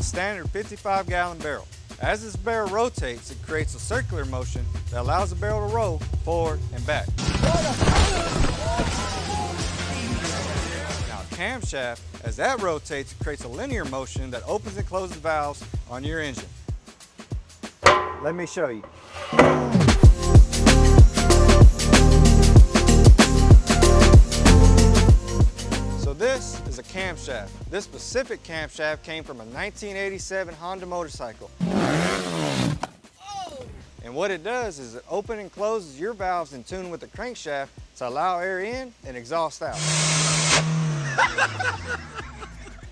standard 55-gallon barrel. As this barrel rotates, it creates a circular motion that allows the barrel to roll forward and back. Now, camshaft, as that rotates, it creates a linear motion that opens and closes valves on your engine. Let me show you. So this is a camshaft. This specific camshaft came from a 1987 Honda motorcycle. And what it does is it opens and closes your valves in tune with the crankshaft to allow air in and exhaust out.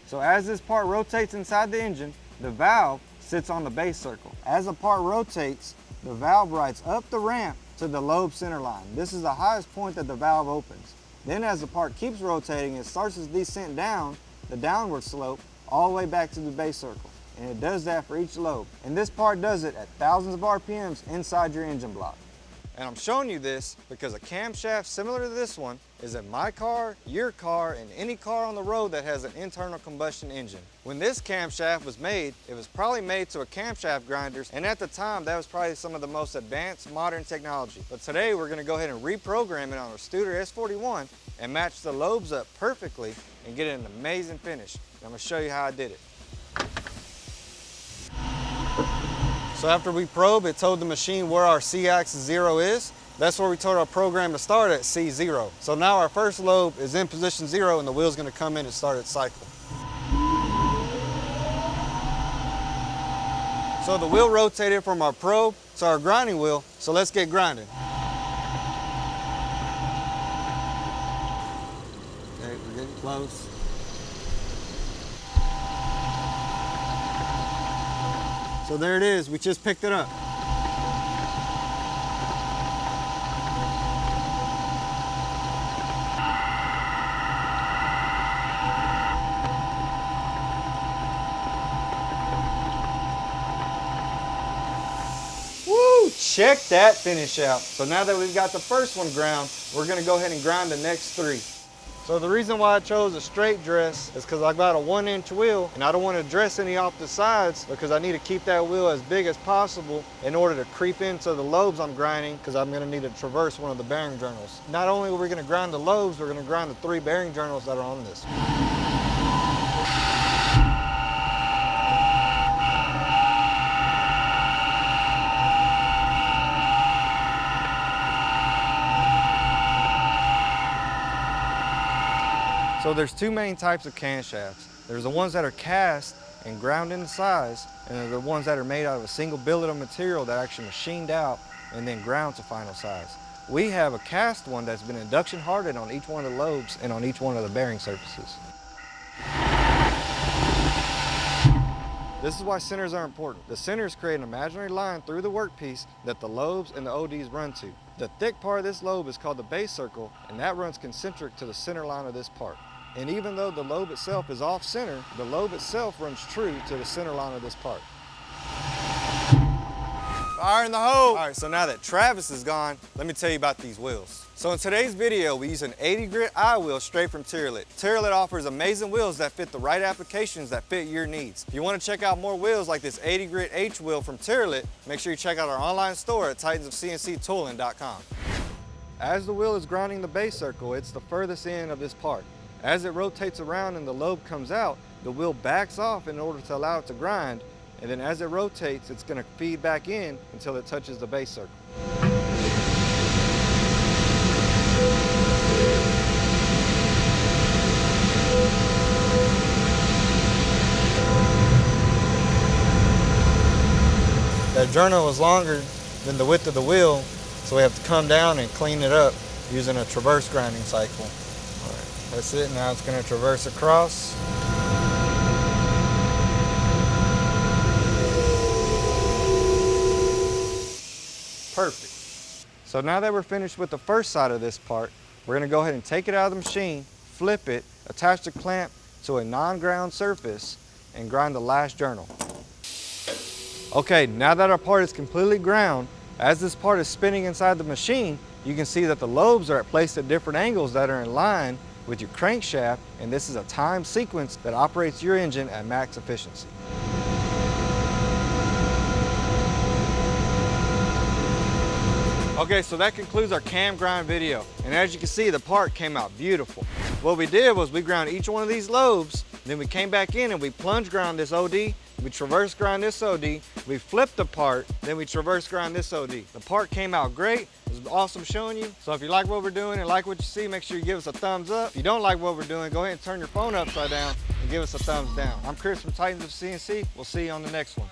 So as this part rotates inside the engine, the valve sits on the base circle. As the part rotates, the valve rides up the ramp to the lobe center line. This is the highest point that the valve opens. Then as the part keeps rotating, it starts its descent down the downward slope all the way back to the base circle. And it does that for each lobe. And this part does it at thousands of RPMs inside your engine block. And I'm showing you this because a camshaft similar to this one is in my car, your car, and any car on the road that has an internal combustion engine. When this camshaft was made, it was probably made to a camshaft grinder, and at the time that was probably some of the most advanced modern technology. But today we're going to go ahead and reprogram it on our Studer S41 and match the lobes up perfectly and get an amazing finish. And I'm going to show you how I did it. So after we probe, it told the machine where our C-axis 0 is. That's where we told our program to start at C0. So now our first lobe is in position 0 and the wheel's going to come in and start its cycle. So the wheel rotated from our probe to our grinding wheel, so let's get grinding. Okay, we're getting close. So there it is, we just picked it up. Woo, check that finish out. So now that we've got the first one ground, we're gonna go ahead and grind the next 3. So the reason why I chose a straight dress is because I got a 1-inch wheel and I don't want to dress any off the sides because I need to keep that wheel as big as possible in order to creep into the lobes I'm grinding, because I'm going to need to traverse one of the bearing journals. Not only are we going to grind the lobes, we're going to grind the 3 bearing journals that are on this. So there's 2 main types of camshafts. There's the ones that are cast and ground into size, and there's the ones that are made out of a single billet of material that actually machined out and then ground to final size. We have a cast one that's been induction hardened on each one of the lobes and on each one of the bearing surfaces. This is why centers are important. The centers create an imaginary line through the workpiece that the lobes and the ODs run to. The thick part of this lobe is called the base circle, and that runs concentric to the center line of this part. And even though the lobe itself is off center, the lobe itself runs true to the center line of this part. Fire in the hole! All right, so now that Travis is gone, let me tell you about these wheels. So in today's video, we use an 80 grit I wheel straight from Tyrolit. Tyrolit offers amazing wheels that fit the right applications that fit your needs. If you want to check out more wheels like this 80 grit H wheel from Tyrolit, make sure you check out our online store at titansofcnctooling.com. As the wheel is grinding the base circle, it's the furthest end of this part. As it rotates around and the lobe comes out, the wheel backs off in order to allow it to grind, and then as it rotates, it's going to feed back in until it touches the base circle. That journal is longer than the width of the wheel, so we have to come down and clean it up using a traverse grinding cycle. All right, that's it. Now it's going to traverse across. Perfect. So now that we're finished with the first side of this part, we're going to go ahead and take it out of the machine, flip it, attach the clamp to a non-ground surface, and grind the last journal. Okay, now that our part is completely ground, as this part is spinning inside the machine, you can see that the lobes are placed at different angles that are in line with your crankshaft, and this is a timed sequence that operates your engine at max efficiency. Okay, so that concludes our cam grind video. And as you can see, the part came out beautiful. What we did was we ground each one of these lobes, then we came back in and we plunge ground this OD, we traverse grind this OD, we flipped the part, then we traverse grind this OD. The part came out great. It was awesome showing you. So if you like what we're doing and like what you see, make sure you give us a thumbs up. If you don't like what we're doing, go ahead and turn your phone upside down and give us a thumbs down. I'm Chris from Titans of CNC. We'll see you on the next one.